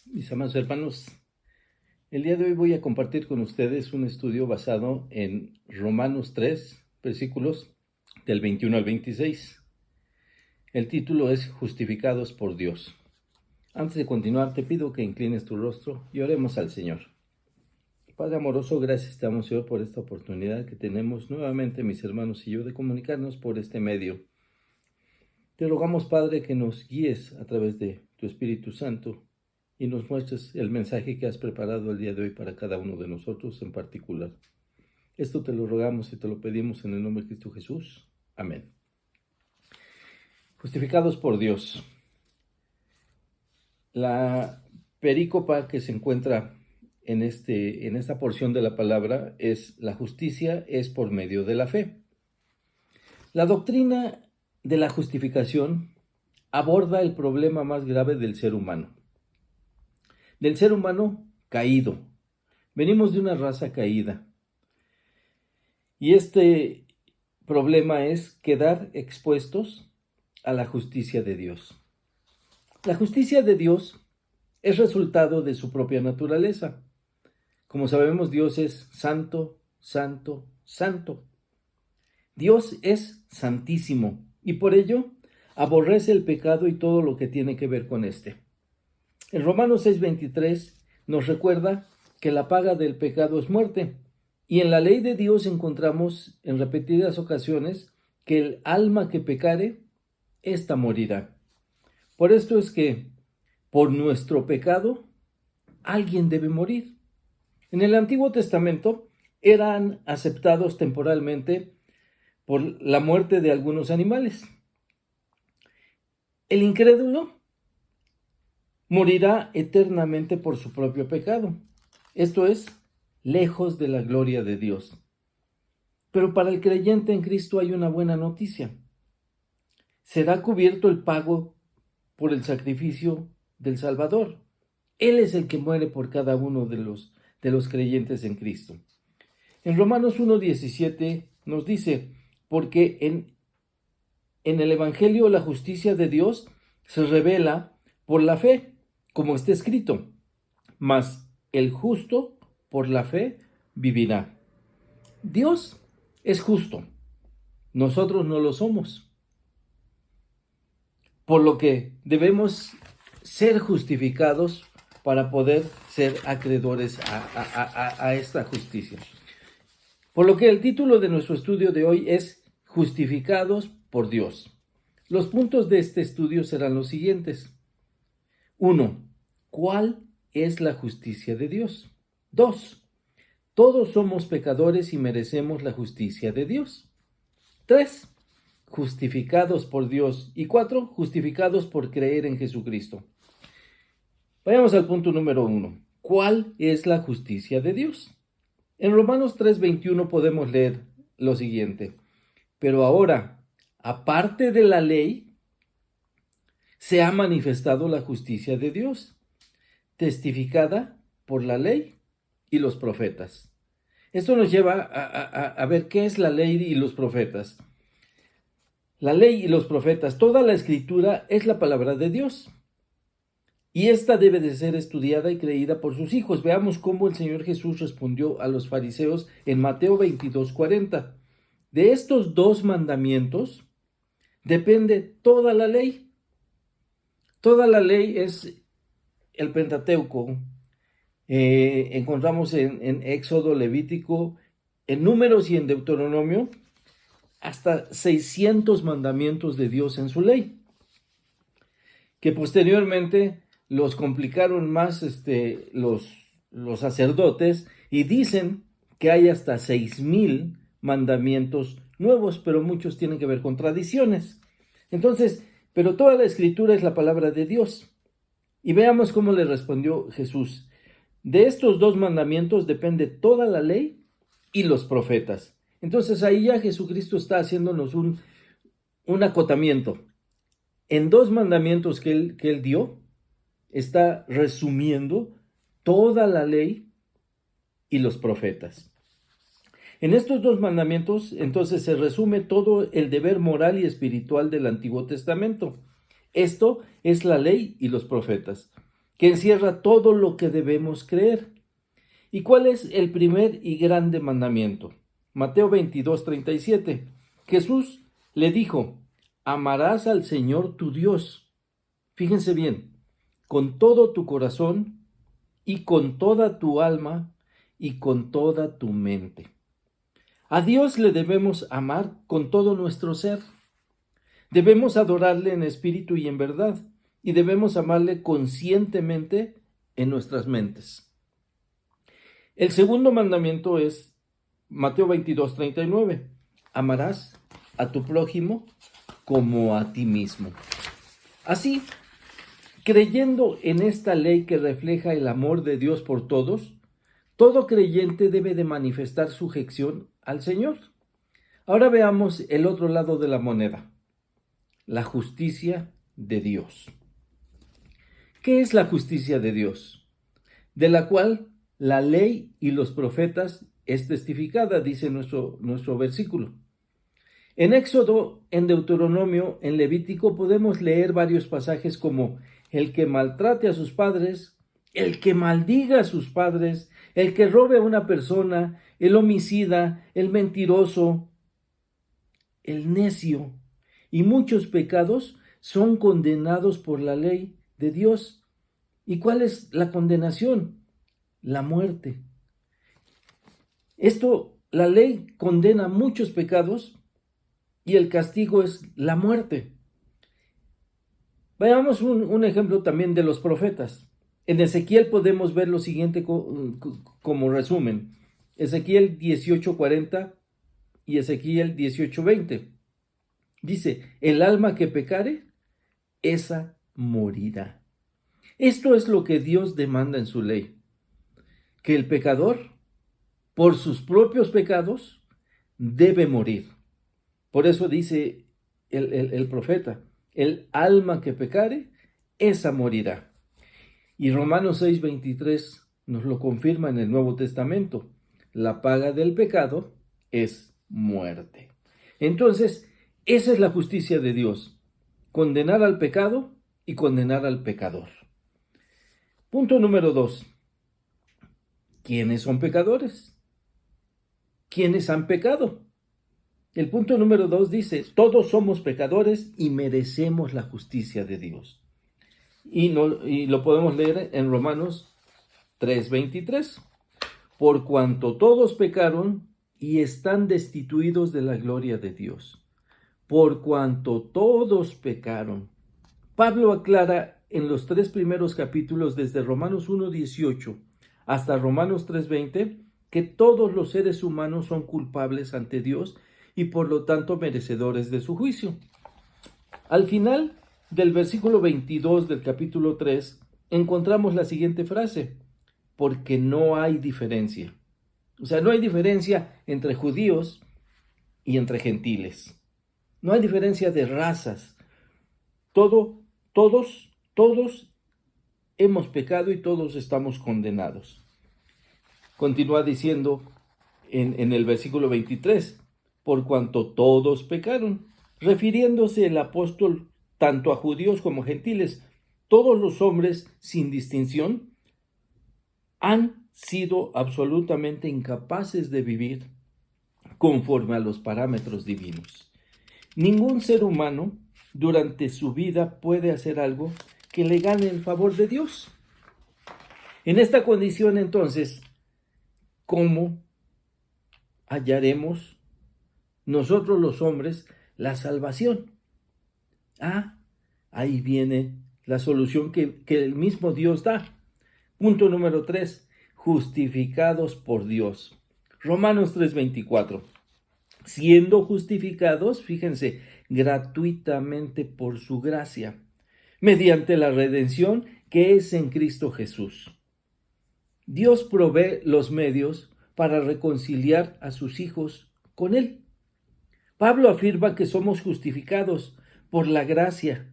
Mis amados hermanos, el día de hoy voy a compartir con ustedes un estudio basado en Romanos 3, versículos del 21 al 26. El título es Justificados por Dios. Antes de continuar, te pido que inclines tu rostro y oremos al Señor. Padre amoroso, gracias te damos, Señor, por esta oportunidad que tenemos nuevamente, mis hermanos y yo, de comunicarnos por este medio. Te rogamos, Padre, que nos guíes a través de tu Espíritu Santo y nos muestres el mensaje que has preparado el día de hoy para cada uno de nosotros en particular. Esto te lo rogamos y te lo pedimos en el nombre de Cristo Jesús. Amén. Justificados por Dios. La perícopa que se encuentra en esta porción de la palabra es: la justicia es por medio de la fe. La doctrina de la justificación aborda el problema más grave del ser humano. Del ser humano caído. Venimos de una raza caída. Y este problema es quedar expuestos a la justicia de Dios. La justicia de Dios es resultado de su propia naturaleza. Como sabemos, Dios es santo, santo, santo. Dios es santísimo y por ello aborrece el pecado y todo lo que tiene que ver con este. En Romanos 6:23 nos recuerda que la paga del pecado es muerte, y en la ley de Dios encontramos en repetidas ocasiones que el alma que pecare, ésta morirá. Por esto es que, por nuestro pecado, alguien debe morir. En el Antiguo Testamento eran aceptados temporalmente por la muerte de algunos animales. El incrédulo morirá eternamente por su propio pecado. Esto es, lejos de la gloria de Dios. Pero para el creyente en Cristo hay una buena noticia. Será cubierto el pago por el sacrificio del Salvador. Él es el que muere por cada uno de los creyentes en Cristo. En Romanos 1:17 nos dice: porque en el Evangelio la justicia de Dios se revela por la fe, como está escrito, mas el justo por la fe vivirá. Dios es justo, nosotros no lo somos, por lo que debemos ser justificados para poder ser acreedores a esta justicia. Por lo que el título de nuestro estudio de hoy es Justificados por Dios. Los puntos de este estudio serán los siguientes. 1. ¿Cuál es la justicia de Dios? 2. Todos somos pecadores y merecemos la justicia de Dios. 3. Justificados por Dios. Y 4. Justificados por creer en Jesucristo. Vayamos al punto número 1. ¿Cuál es la justicia de Dios? En Romanos 3:21 podemos leer lo siguiente: pero ahora, aparte de la ley, se ha manifestado la justicia de Dios, testificada por la ley y los profetas. Esto nos lleva a ver qué es la ley y los profetas. La ley y los profetas, toda la escritura es la palabra de Dios. Y esta debe de ser estudiada y creída por sus hijos. Veamos cómo el Señor Jesús respondió a los fariseos en Mateo 22:40. De estos 2 mandamientos depende toda la ley. Toda la ley es el Pentateuco. Encontramos en Éxodo, Levítico, en Números y en Deuteronomio hasta 600 mandamientos de Dios en su ley, que posteriormente los complicaron más los sacerdotes y dicen que hay hasta 6,000 mandamientos nuevos, pero muchos tienen que ver con tradiciones. Entonces, pero toda la escritura es la palabra de Dios. Y veamos cómo le respondió Jesús. De estos 2 mandamientos depende toda la ley y los profetas. Entonces ahí ya Jesucristo está haciéndonos un acotamiento. En 2 mandamientos que él dio, está resumiendo toda la ley y los profetas. En estos 2 mandamientos, entonces, se resume todo el deber moral y espiritual del Antiguo Testamento. Esto es la ley y los profetas. que encierra todo lo que debemos creer. ¿Y cuál es el primer y grande mandamiento? Mateo 22:37. Jesús le dijo: amarás al Señor tu Dios. Fíjense bien, con todo tu corazón y con toda tu alma y con toda tu mente. A Dios le debemos amar con todo nuestro ser. Debemos adorarle en espíritu y en verdad, y debemos amarle conscientemente en nuestras mentes. El segundo mandamiento es Mateo 22:39. Amarás a tu prójimo como a ti mismo. Así, creyendo en esta ley que refleja el amor de Dios por todos, todo creyente debe de manifestar sujeción al Señor. Ahora veamos el otro lado de la moneda, la justicia de Dios. ¿Qué es la justicia de Dios? De la cual la ley y los profetas es testificada, dice nuestro versículo. En Éxodo, en Deuteronomio, en Levítico podemos leer varios pasajes como el que maltrate a sus padres, el que maldiga a sus padres, el que robe a una persona, el homicida, el mentiroso, el necio, y muchos pecados son condenados por la ley de Dios. ¿Y cuál es la condenación? La muerte. La ley condena muchos pecados y el castigo es la muerte. Veamos un ejemplo también de los profetas. En Ezequiel podemos ver lo siguiente como resumen. Ezequiel 18:40 y Ezequiel 18:20. Dice: el alma que pecare, esa morirá. Esto es lo que Dios demanda en su ley, que el pecador, por sus propios pecados, debe morir. Por eso dice el profeta: el alma que pecare, esa morirá. Y Romanos 6:23 nos lo confirma en el Nuevo Testamento: la paga del pecado es muerte. Entonces, esa es la justicia de Dios: condenar al pecado y condenar al pecador. Punto número 2. ¿Quiénes son pecadores? ¿Quiénes han pecado? El punto número 2 dice: todos somos pecadores y merecemos la justicia de Dios. Y lo podemos leer en Romanos 3:23. Por cuanto todos pecaron y están destituidos de la gloria de Dios. Por cuanto todos pecaron. Pablo aclara en los 3 primeros capítulos, desde Romanos 1:18 hasta Romanos 3:20, que todos los seres humanos son culpables ante Dios y por lo tanto merecedores de su juicio. Al final del versículo 22 del capítulo 3 encontramos la siguiente frase: porque no hay diferencia. O sea, no hay diferencia entre judíos y entre gentiles. No hay diferencia de razas. Todos hemos pecado y todos estamos condenados. Continúa diciendo en el versículo 23, por cuanto todos pecaron, refiriéndose el apóstol tanto a judíos como gentiles. Todos los hombres, sin distinción, han sido absolutamente incapaces de vivir conforme a los parámetros divinos. Ningún ser humano durante su vida puede hacer algo que le gane el favor de Dios. En esta condición, entonces, ¿cómo hallaremos nosotros los hombres la salvación? Ahí viene la solución que el mismo Dios da. Punto número 3, justificados por Dios. Romanos 3:24. Siendo justificados, fíjense, gratuitamente por su gracia, mediante la redención que es en Cristo Jesús. Dios provee los medios para reconciliar a sus hijos con Él. Pablo afirma que somos justificados por la gracia.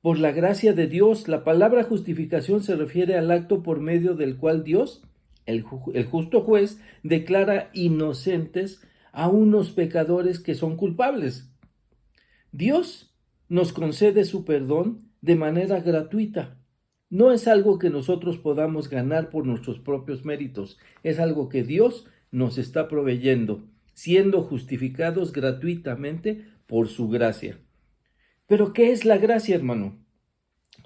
Por la gracia de Dios. La palabra justificación se refiere al acto por medio del cual Dios, el justo juez, declara inocentes a unos pecadores que son culpables. Dios nos concede su perdón de manera gratuita, no es algo que nosotros podamos ganar por nuestros propios méritos, es algo que Dios nos está proveyendo, siendo justificados gratuitamente por su gracia. ¿Pero qué es la gracia, hermano?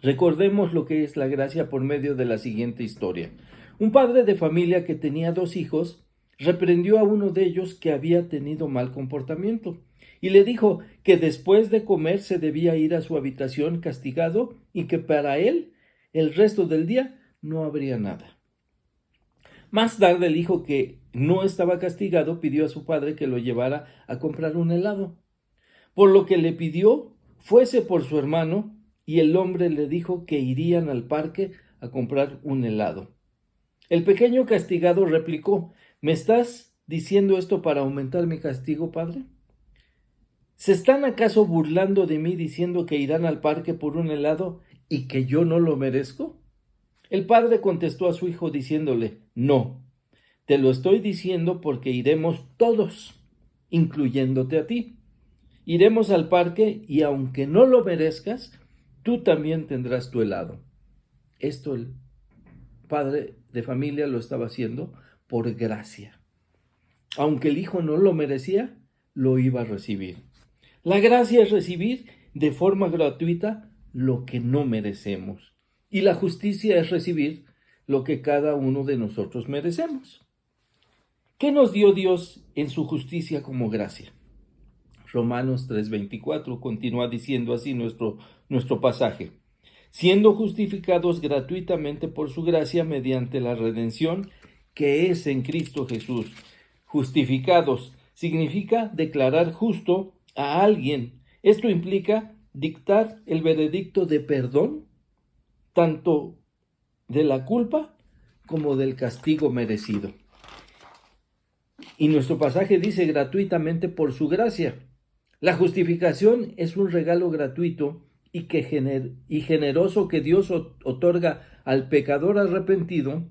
Recordemos lo que es la gracia por medio de la siguiente historia. Un padre de familia que tenía 2 hijos reprendió a uno de ellos que había tenido mal comportamiento y le dijo que después de comer se debía ir a su habitación castigado y que para él el resto del día no habría nada. Más tarde el hijo, que no estaba castigado, pidió a su padre que lo llevara a comprar un helado, por lo que le pidió fuese por su hermano, y el hombre le dijo que irían al parque a comprar un helado. El pequeño castigado replicó: ¿me estás diciendo esto para aumentar mi castigo, padre? ¿Se están acaso burlando de mí diciendo que irán al parque por un helado y que yo no lo merezco? El padre contestó a su hijo diciéndole: no, te lo estoy diciendo porque iremos todos, incluyéndote a ti. Iremos al parque y aunque no lo merezcas, tú también tendrás tu helado. Esto el padre de familia lo estaba haciendo por gracia. Aunque el hijo no lo merecía, lo iba a recibir. La gracia es recibir de forma gratuita lo que no merecemos. Y la justicia es recibir lo que cada uno de nosotros merecemos. ¿Qué nos dio Dios en su justicia como gracia? Romanos 3:24 continúa diciendo así nuestro pasaje: siendo justificados gratuitamente por su gracia mediante la redención que es en Cristo Jesús. Justificados significa declarar justo a alguien. Esto implica dictar el veredicto de perdón, tanto de la culpa como del castigo merecido. Y nuestro pasaje dice gratuitamente por su gracia. La justificación es un regalo gratuito y generoso que Dios otorga al pecador arrepentido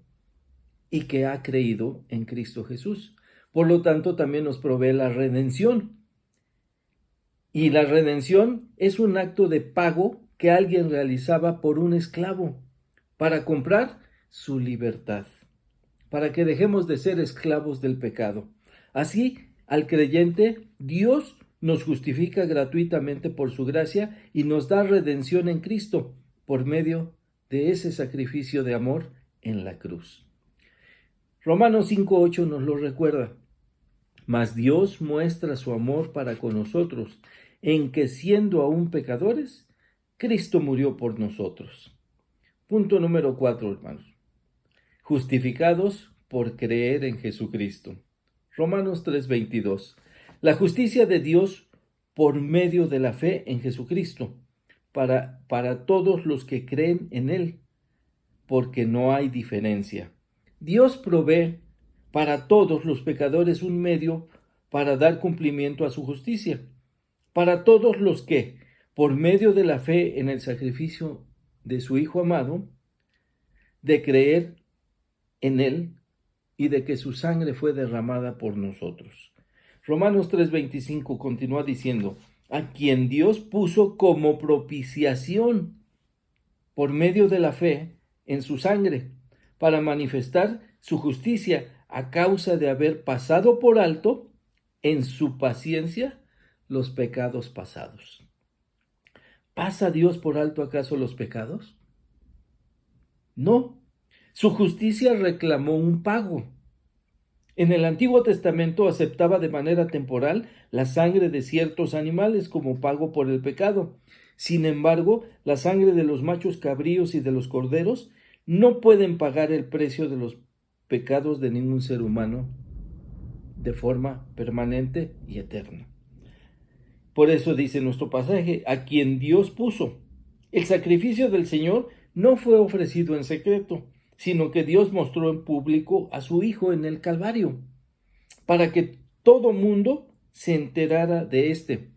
y que ha creído en Cristo Jesús. Por lo tanto, también nos provee la redención. Y la redención es un acto de pago que alguien realizaba por un esclavo para comprar su libertad, para que dejemos de ser esclavos del pecado. Así, al creyente, Dios nos justifica gratuitamente por su gracia y nos da redención en Cristo por medio de ese sacrificio de amor en la cruz. Romanos 5:8 nos lo recuerda. Mas Dios muestra su amor para con nosotros, en que siendo aún pecadores, Cristo murió por nosotros. Punto número 4, hermanos. Justificados por creer en Jesucristo. Romanos 3:22. La justicia de Dios por medio de la fe en Jesucristo, para todos los que creen en Él, porque no hay diferencia. Dios provee para todos los pecadores un medio para dar cumplimiento a su justicia. Para todos los que, por medio de la fe en el sacrificio de su Hijo amado, de creer en Él y de que su sangre fue derramada por nosotros. Romanos 3:25 continúa diciendo: a quien Dios puso como propiciación por medio de la fe en su sangre, para manifestar su justicia a causa de haber pasado por alto en su paciencia los pecados pasados. ¿Pasa Dios por alto acaso los pecados? No. Su justicia reclamó un pago. En el Antiguo Testamento aceptaba de manera temporal la sangre de ciertos animales como pago por el pecado. Sin embargo, la sangre de los machos cabríos y de los corderos no pueden pagar el precio de los pecados de ningún ser humano de forma permanente y eterna. Por eso dice nuestro pasaje: a quien Dios puso. El sacrificio del Señor no fue ofrecido en secreto, sino que Dios mostró en público a su Hijo en el Calvario, para que todo mundo se enterara de este.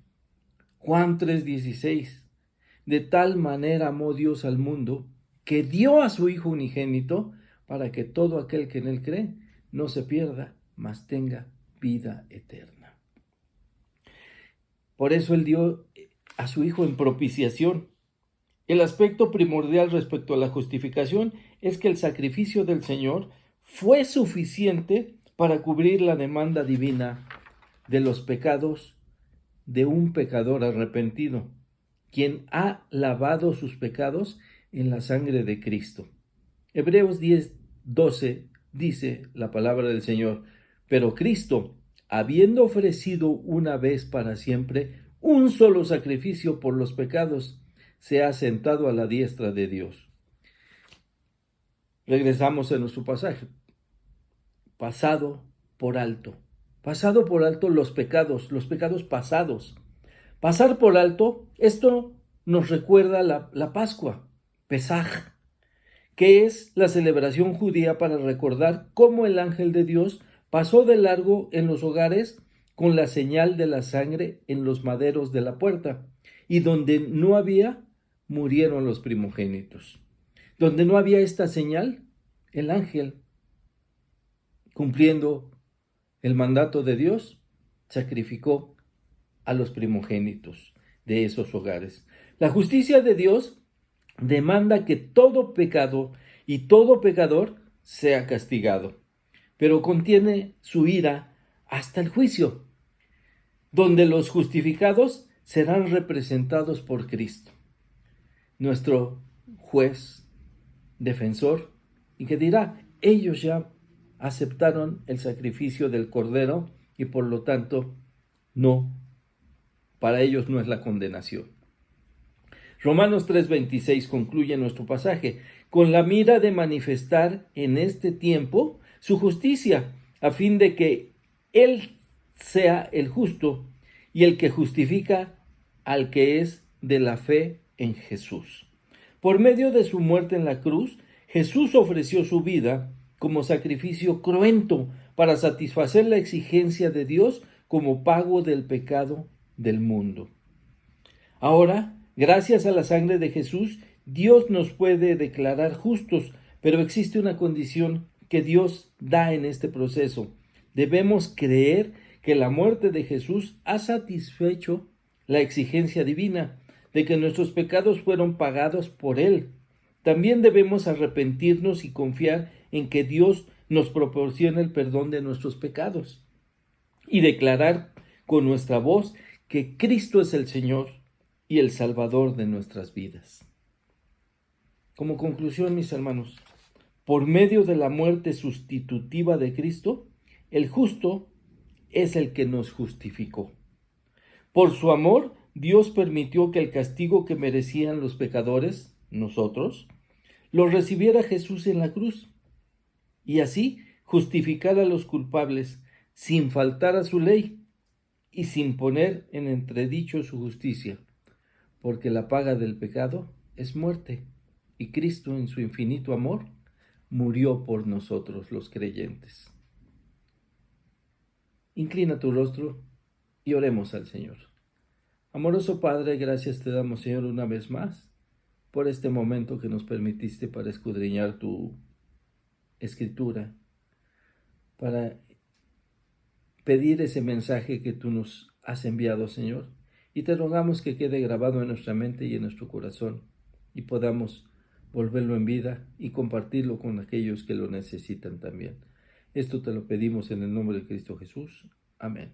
Juan 3:16. De tal manera amó Dios al mundo, que dio a su Hijo unigénito, para que todo aquel que en Él cree no se pierda, mas tenga vida eterna. Por eso Él dio a su Hijo en propiciación. El aspecto primordial respecto a la justificación es que el sacrificio del Señor fue suficiente para cubrir la demanda divina de los pecados de un pecador arrepentido, quien ha lavado sus pecados en la sangre de Cristo. Hebreos 10:12 dice la palabra del Señor: pero Cristo, habiendo ofrecido una vez para siempre un solo sacrificio por los pecados, se ha sentado a la diestra de Dios. Regresamos a nuestro pasaje. Pasado por alto los pecados pasados. Pasar por alto, esto nos recuerda la Pascua, Pesaj, que es la celebración judía para recordar cómo el ángel de Dios pasó de largo en los hogares con la señal de la sangre en los maderos de la puerta, y donde no había, murieron los primogénitos. Donde no había esta señal, el ángel, cumpliendo el mandato de Dios, sacrificó a los primogénitos de esos hogares. La justicia de Dios demanda que todo pecado y todo pecador sea castigado, pero contiene su ira hasta el juicio, donde los justificados serán representados por Cristo, nuestro juez, defensor, y que dirá: ellos ya aceptaron el sacrificio del Cordero y por lo tanto para ellos no es la condenación. Romanos 3:26 concluye nuestro pasaje con la mira de manifestar en este tiempo su justicia, a fin de que Él sea el justo y el que justifica al que es de la fe en Jesús. Por medio de su muerte en la cruz, Jesús ofreció su vida como sacrificio cruento para satisfacer la exigencia de Dios como pago del pecado del mundo. Ahora, gracias a la sangre de Jesús, Dios nos puede declarar justos, pero existe una condición que Dios da en este proceso. Debemos creer que la muerte de Jesús ha satisfecho la exigencia divina de que nuestros pecados fueron pagados por Él. También debemos arrepentirnos y confiar en que Dios nos proporciona el perdón de nuestros pecados y declarar con nuestra voz que Cristo es el Señor y el Salvador de nuestras vidas. Como conclusión, mis hermanos, por medio de la muerte sustitutiva de Cristo, el justo es el que nos justificó. Por su amor, Dios permitió que el castigo que merecían los pecadores, nosotros, lo recibiera Jesús en la cruz, y así justificar a los culpables sin faltar a su ley y sin poner en entredicho su justicia, porque la paga del pecado es muerte, y Cristo en su infinito amor murió por nosotros los creyentes. Inclina tu rostro y oremos al Señor. Amoroso Padre, gracias te damos, Señor, una vez más por este momento que nos permitiste para escudriñar tu Escritura, para pedir ese mensaje que tú nos has enviado, Señor, y te rogamos que quede grabado en nuestra mente y en nuestro corazón y podamos volverlo en vida y compartirlo con aquellos que lo necesitan también. Esto te lo pedimos en el nombre de Cristo Jesús. Amén.